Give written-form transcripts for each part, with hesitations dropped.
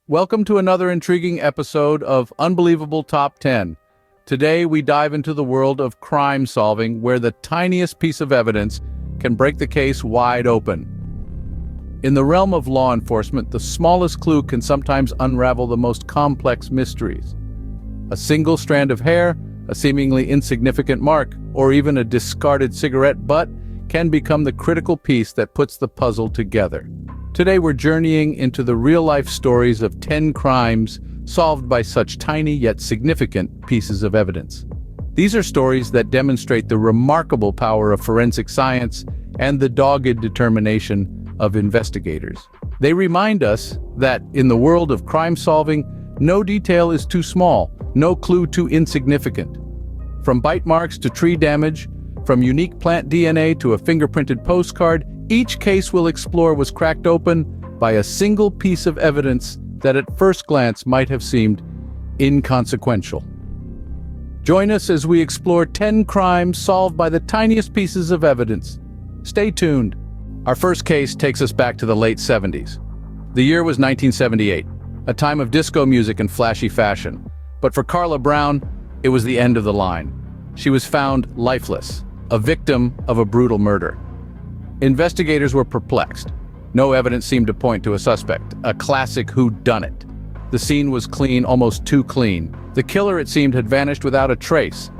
Welcome to another intriguing episode of Unbelievable Top 10. Today we dive into the world of crime solving where the tiniest piece of evidence can break the case wide open. In the realm of law enforcement, the smallest clue can sometimes unravel the most complex mysteries. A single strand of hair, a seemingly insignificant mark, or even a discarded cigarette butt can become the critical piece that puts the puzzle together. Today we're journeying into the real-life stories of 10 crimes solved by such tiny yet significant pieces of evidence. These are stories that demonstrate the remarkable power of forensic science and the dogged determination of investigators. They remind us that, in the world of crime solving, no detail is too small, no clue too insignificant. From bite marks to tree damage, from unique plant DNA to a fingerprinted postcard, each case we'll explore was cracked open by a single piece of evidence that at first glance might have seemed inconsequential. Join us as we explore 10 crimes solved by the tiniest pieces of evidence. Stay tuned. Our first case takes us back to the late 70s. The year was 1978, a time of disco music and flashy fashion. But for Carla Brown, it was the end of the line. She was found lifeless, a victim of a brutal murder. Investigators were perplexed. No evidence seemed to point to a suspect, a classic whodunit. The scene was clean, almost too clean. The killer, it seemed, had vanished without a trace.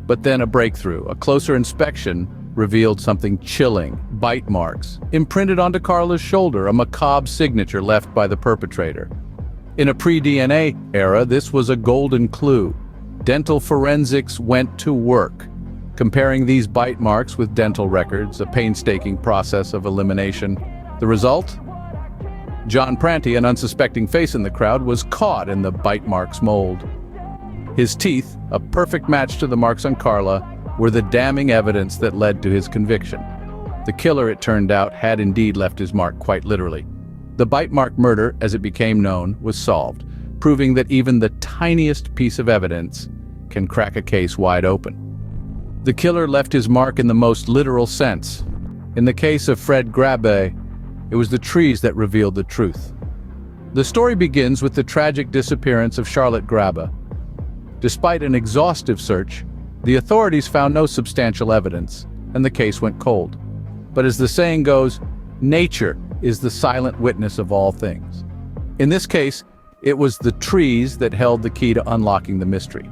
But then a breakthrough. A closer inspection revealed something chilling. Bite marks, imprinted onto Carla's shoulder, a macabre signature left by the perpetrator. In a pre-DNA era, this was a golden clue. Dental forensics went to work, comparing these bite marks with dental records, a painstaking process of elimination. The result? John Prante, an unsuspecting face in the crowd, was caught in the bite marks mold. His teeth, a perfect match to the marks on Carla, were the damning evidence that led to his conviction. The killer, it turned out, had indeed left his mark, quite literally. The bite mark murder, as it became known, was solved, proving that even the tiniest piece of evidence can crack a case wide open. The killer left his mark in the most literal sense. In the case of Fred Grabbe, it was the trees that revealed the truth. The story begins with the tragic disappearance of Charlotte Grabbe. Despite an exhaustive search, the authorities found no substantial evidence, and the case went cold. But as the saying goes, nature is the silent witness of all things. In this case, it was the trees that held the key to unlocking the mystery.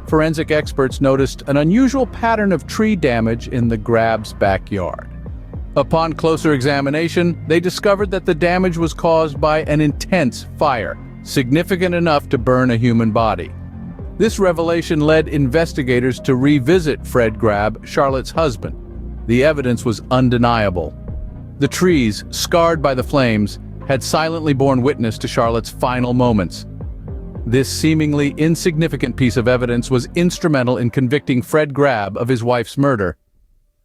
Forensic experts noticed an unusual pattern of tree damage in the Grabbe's backyard. Upon closer examination, they discovered that the damage was caused by an intense fire, significant enough to burn a human body. This revelation led investigators to revisit Fred Grabbe, Charlotte's husband. The evidence was undeniable. The trees, scarred by the flames, had silently borne witness to Charlotte's final moments. This seemingly insignificant piece of evidence was instrumental in convicting Fred Grabbe of his wife's murder.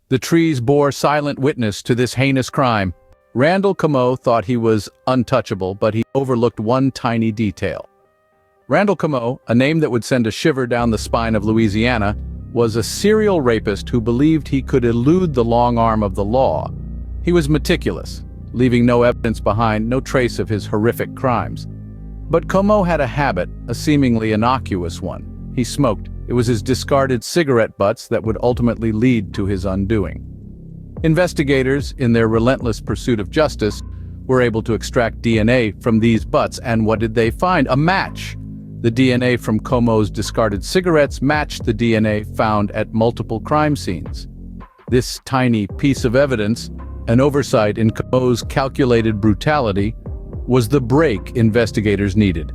The trees bore silent witness to this heinous crime. Randall Kamo thought he was untouchable, but he overlooked one tiny detail. Randall Kamo, a name that would send a shiver down the spine of Louisiana, was a serial rapist who believed he could elude the long arm of the law. He was meticulous, leaving no evidence behind, no trace of his horrific crimes. But Kamo had a habit, a seemingly innocuous one. He smoked. It was his discarded cigarette butts that would ultimately lead to his undoing. Investigators, in their relentless pursuit of justice, were able to extract DNA from these butts, and what did they find? A match! The DNA from Kamo's discarded cigarettes matched the DNA found at multiple crime scenes. This tiny piece of evidence, an oversight in Kamo's calculated brutality, was the break investigators needed.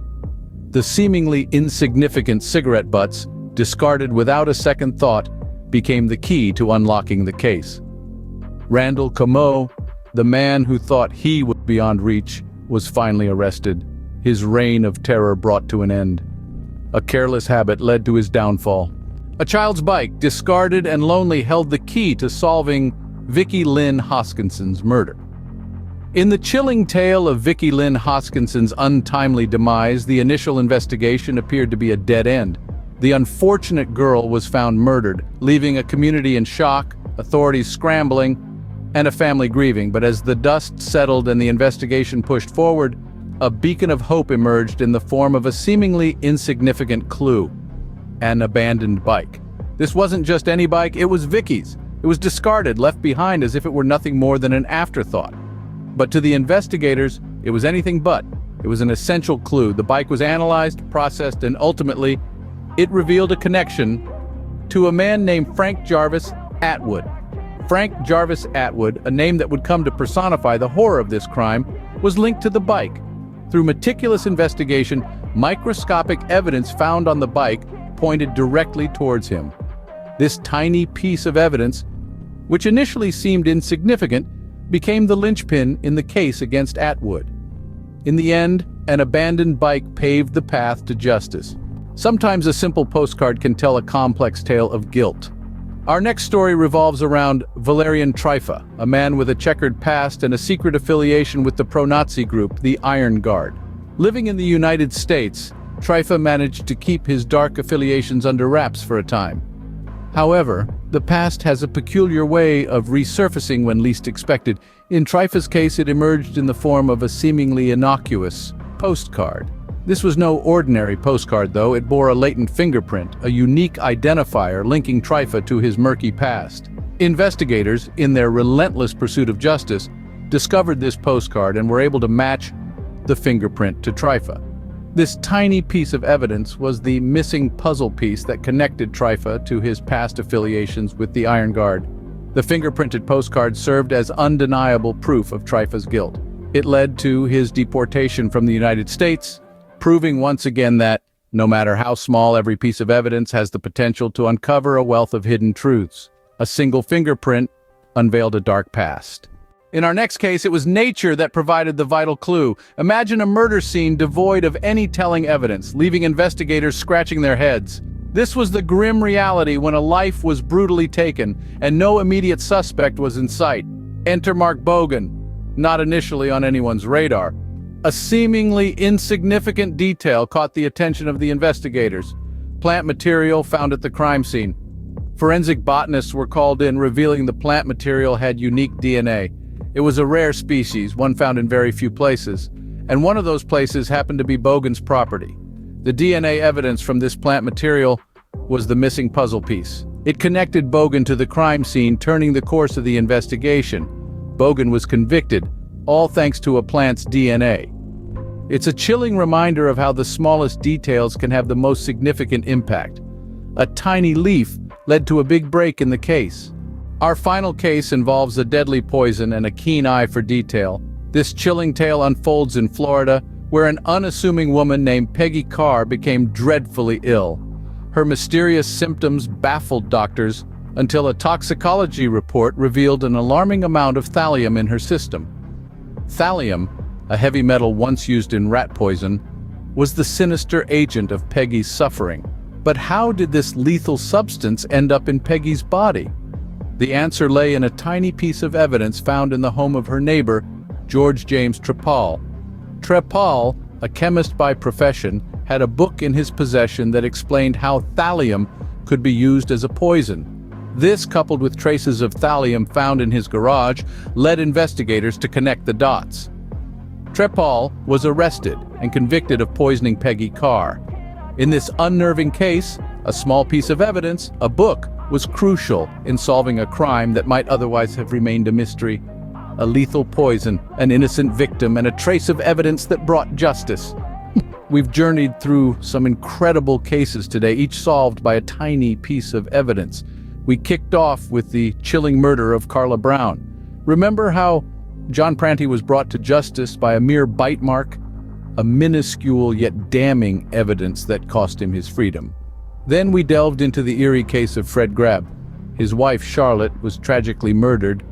The seemingly insignificant cigarette butts, discarded without a second thought, became the key to unlocking the case. Randall Kamo, the man who thought he was beyond reach, was finally arrested, his reign of terror brought to an end. A careless habit led to his downfall. A child's bike, discarded and lonely, held the key to solving Vicki Lynn Hoskinson's murder. In the chilling tale of Vicki Lynn Hoskinson's untimely demise, the initial investigation appeared to be a dead end. The unfortunate girl was found murdered, leaving a community in shock, authorities scrambling, and a family grieving. But as the dust settled and the investigation pushed forward, a beacon of hope emerged in the form of a seemingly insignificant clue: an abandoned bike. This wasn't just any bike, it was Vicky's. It was discarded, left behind as if it were nothing more than an afterthought. But to the investigators, it was anything but. It was an essential clue. The bike was analyzed, processed, and ultimately, it revealed a connection to a man named Frank Jarvis Atwood. Frank Jarvis Atwood, a name that would come to personify the horror of this crime, was linked to the bike. Through meticulous investigation, microscopic evidence found on the bike pointed directly towards him. This tiny piece of evidence, which initially seemed insignificant, became the linchpin in the case against Atwood. In the end, an abandoned bike paved the path to justice. Sometimes a simple postcard can tell a complex tale of guilt. Our next story revolves around Valerian Strife, a man with a checkered past and a secret affiliation with the pro-Nazi group, the Iron Guard. Living in the United States, Strife managed to keep his dark affiliations under wraps for a time. However, the past has a peculiar way of resurfacing when least expected. In Strife's case, it emerged in the form of a seemingly innocuous postcard. This was no ordinary postcard, though. It bore a latent fingerprint, a unique identifier linking Strife to his murky past. Investigators, in their relentless pursuit of justice, discovered this postcard and were able to match the fingerprint to Strife. This tiny piece of evidence was the missing puzzle piece that connected Strife to his past affiliations with the Iron Guard. The fingerprinted postcard served as undeniable proof of Strife's guilt. It led to his deportation from the United States, proving once again that, no matter how small, every piece of evidence has the potential to uncover a wealth of hidden truths. A single fingerprint unveiled a dark past. In our next case, it was nature that provided the vital clue. Imagine a murder scene devoid of any telling evidence, leaving investigators scratching their heads. This was the grim reality when a life was brutally taken, and no immediate suspect was in sight. Enter Mark Bogan, not initially on anyone's radar. A seemingly insignificant detail caught the attention of the investigators: plant material found at the crime scene. Forensic botanists were called in, revealing the plant material had unique DNA. It was a rare species, one found in very few places, and one of those places happened to be Bogan's property. The DNA evidence from this plant material was the missing puzzle piece. It connected Bogan to the crime scene, turning the course of the investigation. Bogan was convicted, all thanks to a plant's DNA. It's a chilling reminder of how the smallest details can have the most significant impact. A tiny leaf led to a big break in the case. Our final case involves a deadly poison and a keen eye for detail. This chilling tale unfolds in Florida, where an unassuming woman named Peggy Carr became dreadfully ill. Her mysterious symptoms baffled doctors until a toxicology report revealed an alarming amount of thallium in her system. Thallium, a heavy metal once used in rat poison, was the sinister agent of Peggy's suffering. But how did this lethal substance end up in Peggy's body? The answer lay in a tiny piece of evidence found in the home of her neighbor, George James Trepal. Trepal, a chemist by profession, had a book in his possession that explained how thallium could be used as a poison. This, coupled with traces of thallium found in his garage, led investigators to connect the dots. Trepal was arrested and convicted of poisoning Peggy Carr. In this unnerving case, a small piece of evidence, a book, was crucial in solving a crime that might otherwise have remained a mystery. A lethal poison, an innocent victim, and a trace of evidence that brought justice. We've journeyed through some incredible cases today, each solved by a tiny piece of evidence. We kicked off with the chilling murder of Karla Brown. Remember how John Prante was brought to justice by a mere bite mark? A minuscule yet damning evidence that cost him his freedom. Then we delved into the eerie case of Fred Grabbe. His wife, Charlotte, was tragically murdered,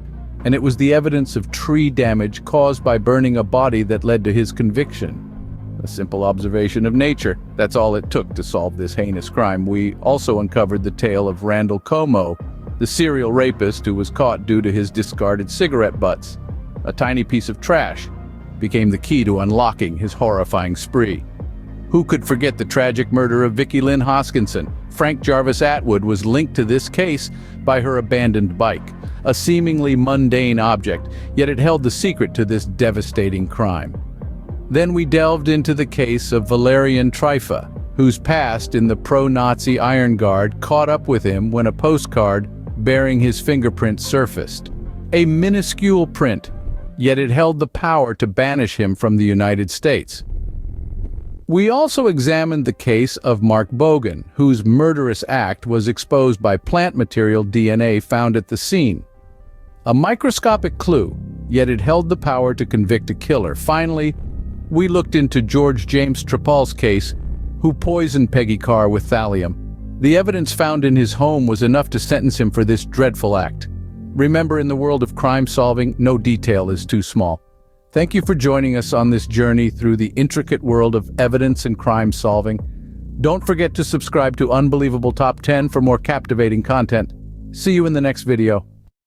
and it was the evidence of tree damage caused by burning a body that led to his conviction. A simple observation of nature. That's all it took to solve this heinous crime. We also uncovered the tale of Randall Kamo, the serial rapist who was caught due to his discarded cigarette butts. A tiny piece of trash became the key to unlocking his horrifying spree. Who could forget the tragic murder of Vicky Lynn Hoskinson? Frank Jarvis Atwood was linked to this case by her abandoned bike, a seemingly mundane object, yet it held the secret to this devastating crime. Then we delved into the case of Valerian Trifa, whose past in the pro-Nazi Iron Guard caught up with him when a postcard bearing his fingerprints surfaced. A minuscule print, yet it held the power to banish him from the United States. We also examined the case of Mark Bogan, whose murderous act was exposed by plant material DNA found at the scene. A microscopic clue, yet it held the power to convict a killer. Finally, we looked into George James Trapal's case, who poisoned Peggy Carr with thallium. The evidence found in his home was enough to sentence him for this dreadful act. Remember, in the world of crime solving, no detail is too small. Thank you for joining us on this journey through the intricate world of evidence and crime solving. Don't forget to subscribe to Unbelievable Top 10 for more captivating content. See you in the next video.